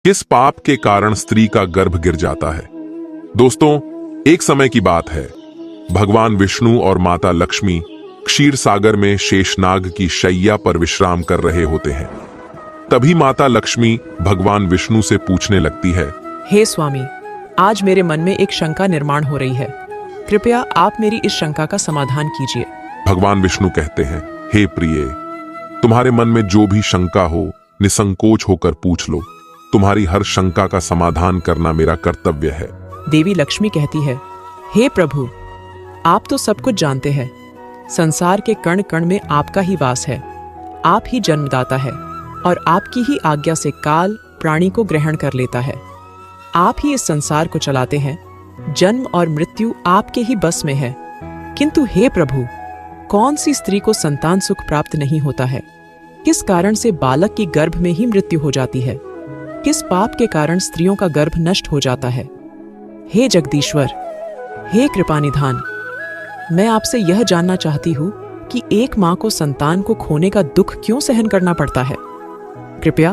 किस पाप के कारण स्त्री का गर्भ गिर जाता है। दोस्तों, एक समय की बात है, भगवान विष्णु और माता लक्ष्मी क्षीर सागर में शेषनाग की शैया पर विश्राम कर रहे होते हैं। तभी माता लक्ष्मी भगवान विष्णु से पूछने लगती है, हे स्वामी, आज मेरे मन में एक शंका निर्माण हो रही है। कृपया आप मेरी इस शंका का समाधान कीजिए। भगवान विष्णु कहते हैं, हे प्रिय, तुम्हारे मन में जो भी शंका हो निसंकोच होकर पूछ लो। तुम्हारी हर शंका का समाधान करना मेरा कर्तव्य है। देवी लक्ष्मी कहती है, हे प्रभु, आप तो सब कुछ जानते हैं। संसार के कण कण में आपका ही वास है। आप ही जन्मदाता है और आपकी ही आज्ञा से काल प्राणी को ग्रहण कर लेता है। आप ही इस संसार को चलाते हैं। जन्म और मृत्यु आपके ही बस में है। किंतु हे प्रभु, कौन सी स्त्री को संतान सुख प्राप्त नहीं होता है? किस कारण से बालक की गर्भ में ही मृत्यु हो जाती है? किस पाप के कारण स्त्रियों का गर्भ नष्ट हो जाता है? हे जगदीश्वर, हे कृपानिधान, मैं आपसे यह जानना चाहती हूँ कि एक माँ को संतान को खोने का दुख क्यों सहन करना पड़ता है। कृपया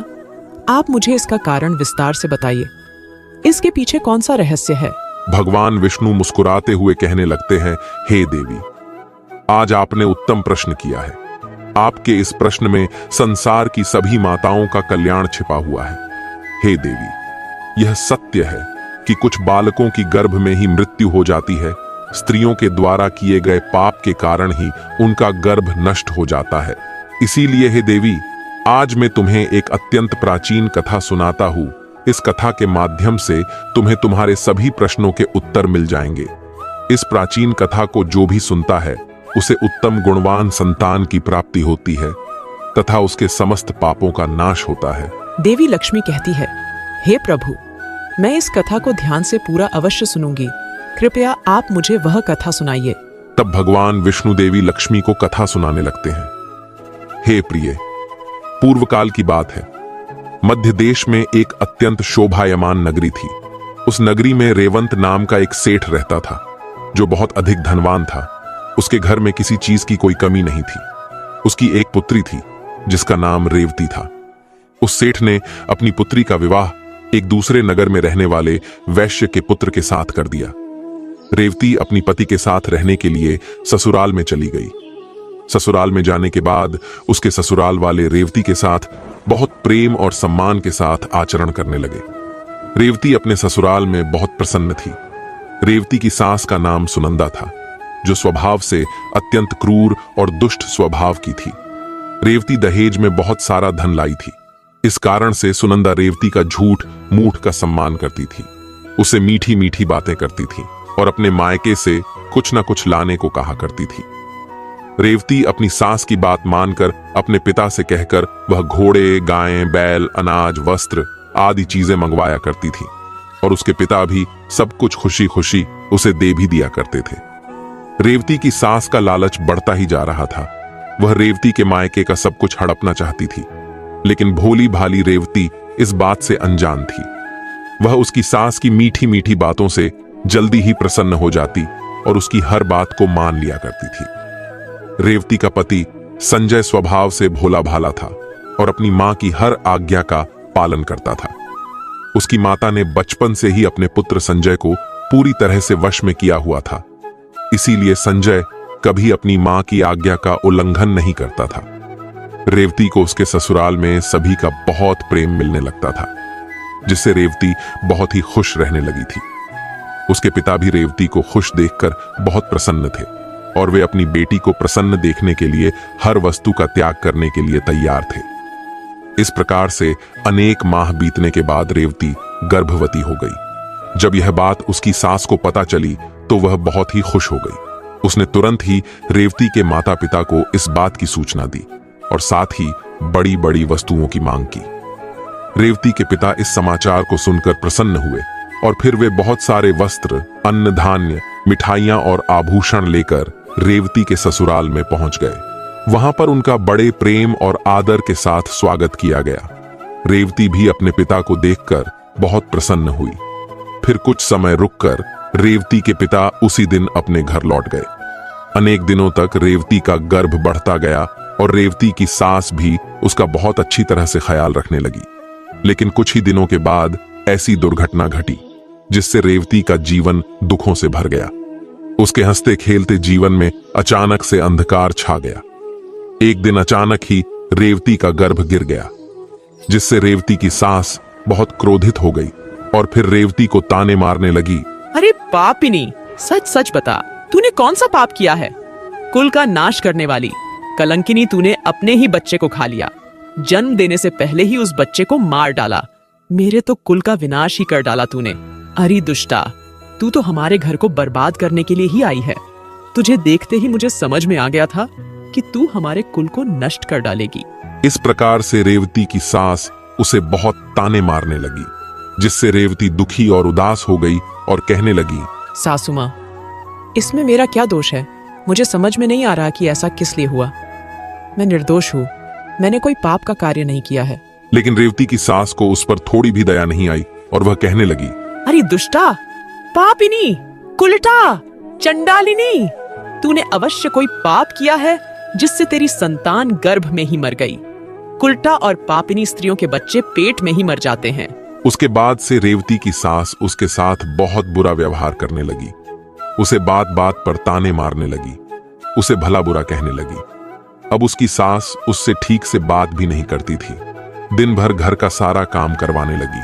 आप मुझे इसका कारण विस्तार से बताइए। इसके पीछे कौन सा रहस्य है? भगवान विष्णु मुस्कुराते हुए कहने लगते हैं, हे देवी, आज आपने उत्तम प्रश्न किया है। आपके इस प्रश्न में संसार की सभी माताओं का कल्याण छिपा हुआ है। हे देवी, यह सत्य है कि कुछ बालकों की गर्भ में ही मृत्यु हो जाती है। स्त्रियों के द्वारा किए गए पाप के कारण ही उनका गर्भ नष्ट हो जाता है। इसीलिए हे देवी, आज मैं तुम्हें एक अत्यंत प्राचीन कथा सुनाता हूँ। इस कथा के माध्यम से तुम्हें तुम्हारे सभी प्रश्नों के उत्तर मिल जाएंगे। इस प्राचीन कथा को जो भी सुनता है उसे उत्तम गुणवान संतान की प्राप्ति होती है तथा उसके समस्त पापों का नाश होता है। देवी लक्ष्मी कहती है, हे प्रभु, मैं इस कथा को ध्यान से पूरा अवश्य सुनूंगी। कृपया आप मुझे वह कथा सुनाइए। तब भगवान विष्णु देवी लक्ष्मी को कथा सुनाने लगते हैं। हे प्रिय, पूर्व काल की बात है। मध्य देश में एक अत्यंत शोभायमान नगरी थी। उस नगरी में रेवंत नाम का एक सेठ रहता था, जो बहुत अधिक धनवान था। उसके घर में किसी चीज की कोई कमी नहीं थी। उसकी एक पुत्री थी जिसका नाम रेवती था। उस सेठ ने अपनी पुत्री का विवाह एक दूसरे नगर में रहने वाले वैश्य के पुत्र के साथ कर दिया। रेवती अपनी पति के साथ रहने के लिए ससुराल में चली गई। ससुराल में जाने के बाद उसके ससुराल वाले रेवती के साथ बहुत प्रेम और सम्मान के साथ आचरण करने लगे। रेवती अपने ससुराल में बहुत प्रसन्न थी। रेवती की सास का नाम सुनंदा था, जो स्वभाव से अत्यंत क्रूर और दुष्ट स्वभाव की थी। रेवती दहेज में बहुत सारा धन लाई थी। इस कारण से सुनंदा रेवती का झूठ मूठ का सम्मान करती थी, उसे मीठी मीठी बातें करती थी और अपने मायके से कुछ न कुछ लाने को कहा करती थी। रेवती अपनी सास की बात मानकर अपने पिता से कहकर वह घोड़े, गायें, बैल, अनाज, वस्त्र आदि चीजें मंगवाया करती थी और उसके पिता भी सब कुछ खुशी खुशी उसे दे भी दिया करते थे। रेवती की सास का लालच बढ़ता ही जा रहा था। वह रेवती के मायके का सब कुछ हड़पना चाहती थी, लेकिन भोली भाली रेवती इस बात से अनजान थी। वह उसकी सास की मीठी मीठी बातों से जल्दी ही प्रसन्न हो जाती और उसकी हर बात को मान लिया करती थी। रेवती का पति संजय स्वभाव से भोला भाला था और अपनी मां की हर आज्ञा का पालन करता था। उसकी माता ने बचपन से ही अपने पुत्र संजय को पूरी तरह से वश में किया हुआ था। इसीलिए संजय कभी अपनी मां की आज्ञा का उल्लंघन नहीं करता था। रेवती को उसके ससुराल में सभी का बहुत प्रेम मिलने लगता था, जिससे रेवती बहुत ही खुश रहने लगी थी। उसके पिता भी रेवती को खुश देखकर बहुत प्रसन्न थे और वे अपनी बेटी को प्रसन्न देखने के लिए हर वस्तु का त्याग करने के लिए तैयार थे। इस प्रकार से अनेक माह बीतने के बाद रेवती गर्भवती हो गई। जब यह बात उसकी सास को पता चली तो वह बहुत ही खुश हो गई। उसने तुरंत ही रेवती के माता पिता को इस बात की सूचना दी और साथ ही बड़ी बड़ी वस्तुओं की मांग की। रेवती के पिता इस समाचार को सुनकर प्रसन्न हुए और फिर वे बहुत सारे वस्त्र, अन्न धान्य, मिठाइयां और आभूषण लेकर रेवती के ससुराल में पहुंच गए। वहां पर उनका बड़े प्रेम और आदर के साथ स्वागत किया गया। रेवती भी अपने पिता को देखकर बहुत प्रसन्न हुई। फिर कुछ समय रुककर रेवती के पिता उसी दिन अपने घर लौट गए। अनेक दिनों तक रेवती का गर्भ बढ़ता गया और रेवती की सास भी उसका बहुत अच्छी तरह से ख्याल रखने लगी। लेकिन कुछ ही दिनों के बाद ऐसी दुर्घटना घटी जिससे रेवती का जीवन दुखों से भर गया। उसके हंसते खेलते जीवन में अचानक से अंधकार छा गया। एक दिन अचानक ही रेवती का गर्भ गिर गया, जिससे रेवती की सास बहुत क्रोधित हो गई और फिर रेवती को ताने मारने लगी। अरे पापिनी, सच सच बता, तूने कौन सा पाप किया है? कुल का नाश करने वाली कलंकिनी, तूने अपने ही बच्चे को खा लिया। जन्म देने से पहले ही उस बच्चे को मार डाला। मेरे तो कुल का विनाश ही कर डाला तूने। अरे दुष्टा, तू तो हमारे घर को बर्बाद करने के लिए ही आई है। तुझे देखते ही मुझे समझ में आ गया था कि तू हमारे कुल को नष्ट कर डालेगी। इस प्रकार से रेवती की सास उसे बहुत ताने मारने लगी, जिससे रेवती दुखी और उदास हो गई और कहने लगी, सासू मां, इसमें मेरा क्या दोष है? मुझे समझ में नहीं आ रहा कि ऐसा किस लिए हुआ। मैं निर्दोष हूं, मैंने कोई पाप का कार्य नहीं किया है। लेकिन रेवती की सास को उस पर थोड़ी भी दया नहीं आई और वह कहने लगी, अरे दुष्टा, पापिनी, कुलटा, चंडालिनी, तूने अवश्य कोई पाप किया है जिससे तेरी संतान गर्भ में ही मर गई। कुलटा और पापिनी स्त्रियों के बच्चे पेट में ही मर जाते हैं। उसके बाद से रेवती की सास उसके साथ बहुत बुरा व्यवहार करने लगी। उसे बात बात पर ताने मारने लगी, उसे भला बुरा कहने लगी। अब उसकी सास उससे ठीक से बात भी नहीं करती थी। दिन भर घर का सारा काम करवाने लगी।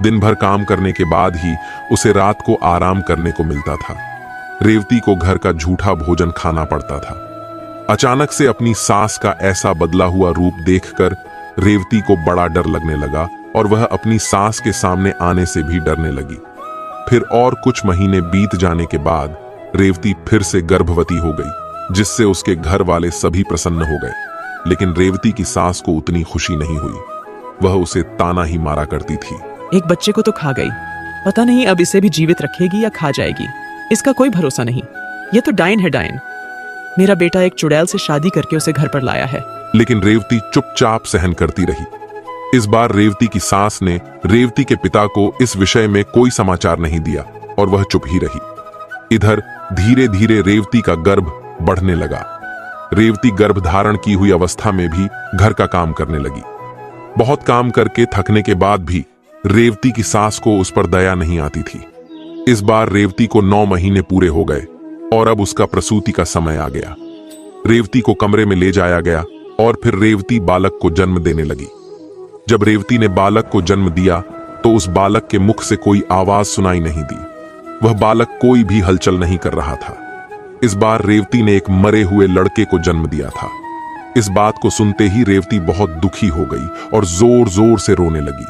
दिन भर काम करने के बाद ही उसे रात को आराम करने को मिलता था। रेवती को घर का झूठा भोजन खाना पड़ता था। अचानक से अपनी सास का ऐसा बदला हुआ रूप देखकर रेवती को बड़ा डर लगने लगा और वह अपनी सास के सामने आने से भी डरने लगी। फिर और कुछ महीने बीत जाने के बाद रेवती फिर से गर्भवती हो गई, जिससे उसके घर वाले सभी प्रसन्न हो गए। लेकिन रेवती की सास को उतनी खुशी नहीं हुई। वह उसे ताना ही मारा करती थी। एक बच्चे को तो खा गई, पता नहीं अब इसे भी जीवित रखेगी या खा जाएगी। इसका कोई भरोसा नहीं। यह तो डायन है, डायन। मेरा बेटा एक चुड़ैल से शादी करके उसे घर पर लाया है। लेकिन रेवती चुपचाप सहन करती रही। इस बार रेवती की सास ने रेवती के पिता को इस विषय में कोई समाचार नहीं दिया और वह चुप ही रही। इधर धीरे धीरे रेवती का गर्भ बढ़ने लगा। रेवती गर्भधारण की हुई अवस्था में भी घर का काम करने लगी। बहुत काम करके थकने के बाद भी रेवती की सास को उस पर दया नहीं आती थी। इस बार रेवती को 9 महीने पूरे हो गए और अब उसका प्रसूति का समय आ गया। रेवती को कमरे में ले जाया गया और फिर रेवती बालक को जन्म देने लगी। जब रेवती ने बालक को जन्म दिया तो उस बालक के मुख से कोई आवाज सुनाई नहीं दी। वह बालक कोई भी हलचल नहीं कर रहा था। इस बार रेवती ने एक मरे हुए लड़के को जन्म दिया था। इस बात को सुनते ही रेवती बहुत दुखी हो गई और जोर जोर से रोने लगी।